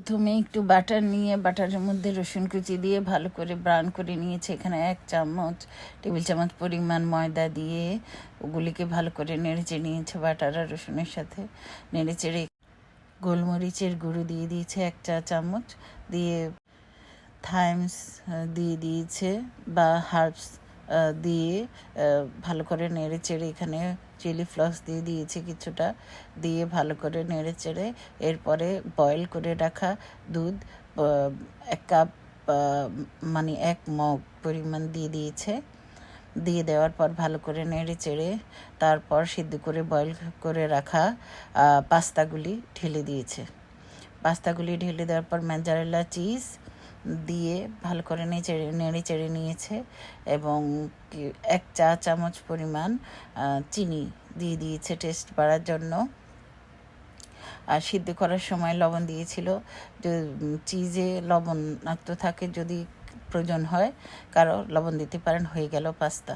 প্রথমে একটু বাটার নিয়ে বাটারের মধ্যে রসুন কুচি দিয়ে ভালো করে ব্রাউন করে নিয়েছে। এখানে 1 টেবিল চামচ পরিমাণ ময়দা দিয়ে ওগুলিকে ভালো করে নেড়েচেড়ে নিয়েছে বাটার আর রসুনের সাথে। নেড়েচেড়ে গোলমরিচের গুঁড়ো দিয়ে দিয়েছে 1 চা চামচ, দিয়ে থাইমস দিয়ে দিয়েছে বা হার্বস দিয়ে ভালো করে নেড়েচেড়ে এখানে চিলি ফ্লেক্স দিয়ে দিয়েছে কিছুটা, দিয়ে ভালো করে নেড়েচেড়ে এরপরে বয়েল করে রাখা দুধ 1 কাপ মানে 1 মগ পরিমাণ দিয়ে দিয়েছে। দিয়ে দেওয়ার পর ভালো করে নেড়েচেড়ে তারপর সিদ্ধ করে বয়েল করে রাখা পাস্তাগুলি ঢেলে দিয়েছে। পাস্তাগুলি ঢেলে দেওয়ার পর মোজারেলা চিজ দিয়ে ভালো করে নেড়েচেড়ে নিয়েছে এবং 1 চা চামচ পরিমাণ চিনি দিয়ে দিয়েছে টেস্ট বাড়ার জন্য। আর সিদ্ধ করার সময় লবণ দিয়েছিল। চিজে লবণাক্ত থাকে, যদি প্রয়োজন হয় কারো লবণ দিতে পারেন। হয়ে গেল পাস্তা।